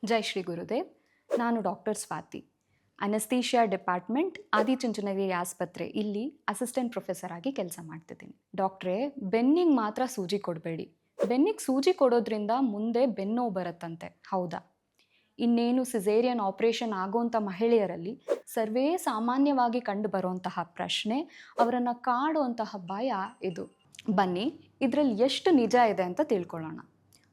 ಜೈ ಶ್ರೀ ಗುರುದೇವ್. ನಾನು doctor Swathi, anaesthesia department Adichunchanagiri ಆಸ್ಪತ್ರೆ ಇಲ್ಲಿ ಅಸಿಸ್ಟೆಂಟ್ ಪ್ರೊಫೆಸರ್ ಆಗಿ ಕೆಲಸ ಮಾಡ್ತಿದ್ದೀನಿ. ಡಾಕ್ಟ್ರೇ, ಬೆನ್ನಿಗೆ ಮಾತ್ರ ಸೂಜಿ ಕೊಡಬೇಡಿ. ಬೆನ್ನಿಗೆ ಸೂಜಿ ಕೊಡೋದ್ರಿಂದ ಮುಂದೆ ಬೆನ್ನೋವು ಬರುತ್ತಂತೆ, ಹೌದಾ? ಇನ್ನೇನು ಸಿಸೇರಿಯನ್ ಆಪರೇಷನ್ ಆಗೋಂಥ ಮಹಿಳೆಯರಲ್ಲಿ ಸರ್ವೇ ಸಾಮಾನ್ಯವಾಗಿ ಕಂಡು ಬರುವಂತಹ ಪ್ರಶ್ನೆ, ಅವರನ್ನು ಕಾಡುವಂತಹ ಭಯ ಇದು. ಬನ್ನಿ, ಇದರಲ್ಲಿ ಎಷ್ಟು ನಿಜ ಇದೆ ಅಂತ ತಿಳ್ಕೊಳ್ಳೋಣ.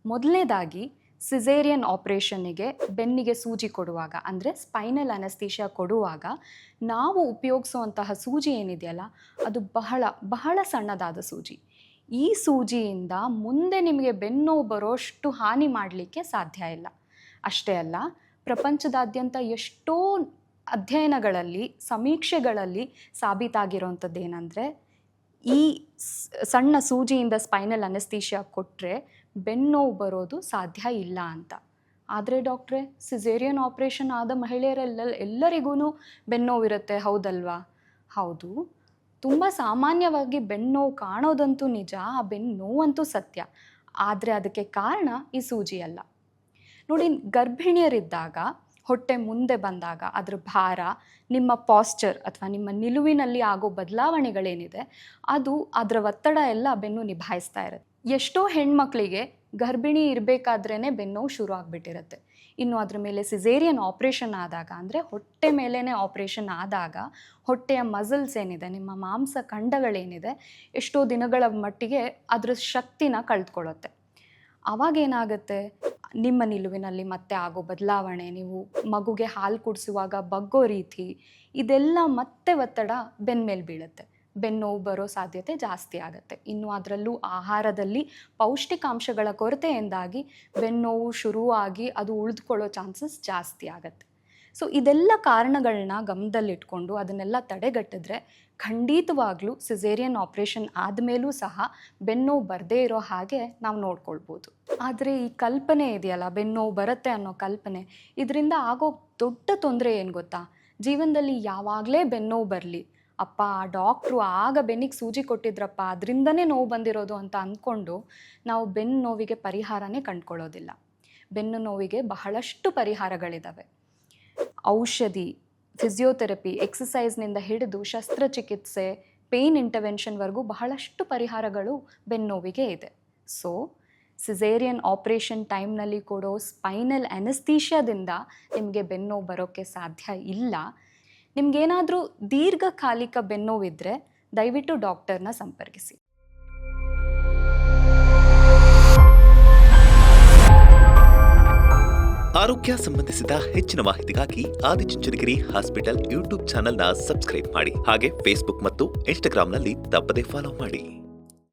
ಮೊದಲನೇದಾಗಿ, ಸಿಸೇರಿಯನ್ ಆಪರೇಷನ್ನಿಗೆ ಬೆನ್ನಿಗೆ ಸೂಜಿ ಕೊಡುವಾಗ, ಅಂದರೆ ಸ್ಪೈನಲ್ ಅನಸ್ತೇಷಿಯಾ ಕೊಡುವಾಗ ನಾವು ಉಪಯೋಗಿಸುವಂತಹ ಸೂಜಿ ಏನಿದೆಯಲ್ಲ, ಅದು ಬಹಳ ಬಹಳ ಸಣ್ಣದಾದ ಸೂಜಿ. ಈ ಸೂಜಿಯಿಂದ ಮುಂದೆ ನಿಮಗೆ ಬೆನ್ನೋವು ಬರೋಷ್ಟು ಹಾನಿ ಮಾಡಲಿಕ್ಕೆ ಸಾಧ್ಯ ಇಲ್ಲ. ಅಷ್ಟೇ ಅಲ್ಲ, ಪ್ರಪಂಚದಾದ್ಯಂತ ಎಷ್ಟೋ ಅಧ್ಯಯನಗಳಲ್ಲಿ, ಸಮೀಕ್ಷೆಗಳಲ್ಲಿ ಸಾಬೀತಾಗಿರೋವಂಥದ್ದು ಏನಂದರೆ, ಈ ಸಣ್ಣ ಸೂಜಿಯಿಂದ ಸ್ಪೈನಲ್ ಅನಸ್ತೇಷಿಯಾ ಕೊಟ್ಟರೆ ಬೆನ್ನೋವು ಬರೋದು ಸಾಧ್ಯ ಇಲ್ಲ ಅಂತ. ಆದರೆ ಡಾಕ್ಟ್ರೇ, ಸಿಸೇರಿಯನ್ ಆಪರೇಷನ್ ಆದ ಎಲ್ಲರಿಗೂ ಬೆನ್ನೋವಿರುತ್ತೆ, ಹೌದಲ್ವಾ? ಹೌದು, ತುಂಬ ಸಾಮಾನ್ಯವಾಗಿ ಬೆನ್ನೋವು ಕಾಣೋದಂತೂ ನಿಜ, ಆ ಬೆನ್ನೋವಂತೂ ಸತ್ಯ. ಆದರೆ ಅದಕ್ಕೆ ಕಾರಣ ಈ ಸೂಜಿ ಅಲ್ಲ. ನೋಡಿ, ಗರ್ಭಿಣಿಯರಿದ್ದಾಗ ಹೊಟ್ಟೆ ಮುಂದೆ ಬಂದಾಗ ಅದರ ಭಾರ, ನಿಮ್ಮ ಪಾಸ್ಚರ್ ಅಥವಾ ನಿಮ್ಮ ನಿಲುವಿನಲ್ಲಿ ಆಗೋ ಬದಲಾವಣೆಗಳೇನಿದೆ, ಅದು ಅದರ ಒತ್ತಡ ಎಲ್ಲ ಬೆನ್ನು ನಿಭಾಯಿಸ್ತಾ ಇರುತ್ತೆ. ಎಷ್ಟೋ ಹೆಣ್ಮಕ್ಳಿಗೆ ಗರ್ಭಿಣಿ ಇರಬೇಕಾದ್ರೇ ಬೆನ್ನೋವು ಶುರು ಆಗಿಬಿಟ್ಟಿರುತ್ತೆ. ಇನ್ನು ಅದ್ರ ಮೇಲೆ ಸಿಸೇರಿಯನ್ ಆಪ್ರೇಷನ್ ಆದಾಗ, ಅಂದರೆ ಹೊಟ್ಟೆ ಮೇಲೇ ಆಪ್ರೇಷನ್ ಆದಾಗ, ಹೊಟ್ಟೆಯ ಮಸಲ್ಸ್ ಏನಿದೆ, ನಿಮ್ಮ ಮಾಂಸ ಖಂಡಗಳೇನಿದೆ, ಎಷ್ಟೋ ದಿನಗಳ ಮಟ್ಟಿಗೆ ಅದರ ಶಕ್ತಿನ ಕಳೆದುಕೊಳ್ಳುತ್ತೆ. ಆವಾಗೇನಾಗುತ್ತೆ, ನಿಮ್ಮ ನಿಲುವಿನಲ್ಲಿ ಮತ್ತೆ ಆಗೋ ಬದಲಾವಣೆ, ನೀವು ಮಗುಗೆ ಹಾಲು ಕುಡಿಸುವಾಗ ಬಗ್ಗೋ ರೀತಿ, ಇದೆಲ್ಲ ಮತ್ತೆ ಒತ್ತಡ ಬೆನ್ನ ಮೇಲೆ ಬೀಳುತ್ತೆ. ಬೆನ್ನೋವು ಬರೋ ಸಾಧ್ಯತೆ ಜಾಸ್ತಿ ಆಗುತ್ತೆ. ಇನ್ನು ಅದರಲ್ಲೂ ಆಹಾರದಲ್ಲಿ ಪೌಷ್ಟಿಕಾಂಶಗಳ ಕೊರತೆಯಿಂದಾಗಿ ಬೆನ್ನೋವು ಶುರುವಾಗಿ ಅದು ಉಳಿದುಕೊಳ್ಳೋ ಚಾನ್ಸಸ್ ಜಾಸ್ತಿ ಆಗುತ್ತೆ. ಸೊ ಇದೆಲ್ಲ ಕಾರಣಗಳನ್ನ ಗಮನದಲ್ಲಿಟ್ಕೊಂಡು ಅದನ್ನೆಲ್ಲ ತಡೆಗಟ್ಟಿದ್ರೆ ಖಂಡಿತವಾಗ್ಲೂ ಸಿಸೇರಿಯನ್ ಆಪರೇಷನ್ ಆದಮೇಲೂ ಸಹ ಬೆನ್ನೋವು ಬರದೇ ಇರೋ ಹಾಗೆ ನಾವು ನೋಡ್ಕೊಳ್ಬೋದು. ಆದರೆ ಈ ಕಲ್ಪನೆ ಇದೆಯಲ್ಲ, ಬೆನ್ನೋವು ಬರುತ್ತೆ ಅನ್ನೋ ಕಲ್ಪನೆ, ಇದರಿಂದ ಆಗೋ ದೊಡ್ಡ ತೊಂದರೆ ಏನು ಗೊತ್ತಾ? ಜೀವನದಲ್ಲಿ ಯಾವಾಗಲೇ ಬೆನ್ನೋವು ಬರಲಿ, ಅಪ್ಪ ಡಾಕ್ಟ್ರು ಆಗ ಬೆನ್ನಿಗೆ ಸೂಜಿ ಕೊಟ್ಟಿದ್ರಪ್ಪ, ಅದರಿಂದನೇ ನೋವು ಬಂದಿರೋದು ಅಂತ ಅಂದ್ಕೊಂಡು ನಾವು ಬೆನ್ನು ನೋವಿಗೆ ಪರಿಹಾರನೇ ಕಂಡುಕೊಳ್ಳೋದಿಲ್ಲ. ಬೆನ್ನು ನೋವಿಗೆ ಬಹಳಷ್ಟು ಪರಿಹಾರಗಳಿದ್ದಾವೆ. ಔಷಧಿ, ಫಿಸಿಯೋಥೆರಪಿ, ಎಕ್ಸಸೈಸ್ನಿಂದ ಹಿಡಿದು ಶಸ್ತ್ರಚಿಕಿತ್ಸೆ, ಪೇಯ್ನ್ ಇಂಟರ್ವೆನ್ಷನ್ವರೆಗೂ ಬಹಳಷ್ಟು ಪರಿಹಾರಗಳು ಬೆನ್ನೋವಿಗೆ ಇದೆ. ಸೊ ಸಿಸೇರಿಯನ್ ಆಪರೇಷನ್ ಟೈಮ್ನಲ್ಲಿ ಕೊಡೋ ಸ್ಪೈನಲ್ ಅನಸ್ತೇಷಿಯಾದಿಂದ ನಿಮಗೆ ಬೆನ್ನೋವು ಬರೋಕ್ಕೆ ಸಾಧ್ಯ ಇಲ್ಲ. ನಿಮಗೇನಾದರೂ ದೀರ್ಘಕಾಲಿಕ ಬೆನ್ನೋವಿದ್ದರೆ ದಯವಿಟ್ಟು ಡಾಕ್ಟರ್ನ ಸಂಪರ್ಕಿಸಿ. ಆರೋಗ್ಯ ಸಂಬಂಧಿಸಿದ ಹೆಚ್ಚಿನ ಮಾಹಿತಿಗಾಗಿ ಆದಿಚುಂಚನಗಿರಿ ಹಾಸ್ಪಿಟಲ್ ಯೂಟ್ಯೂಬ್ ಚಾನೆಲ್ನ ಸಬ್ಸ್ಕ್ರೈಬ್ ಮಾಡಿ. ಹಾಗೆ ಫೇಸ್ಬುಕ್ ಮತ್ತು ಇನ್ಸ್ಟಾಗ್ರಾಂನಲ್ಲಿ ತಪ್ಪದೇ ಫಾಲೋ ಮಾಡಿ.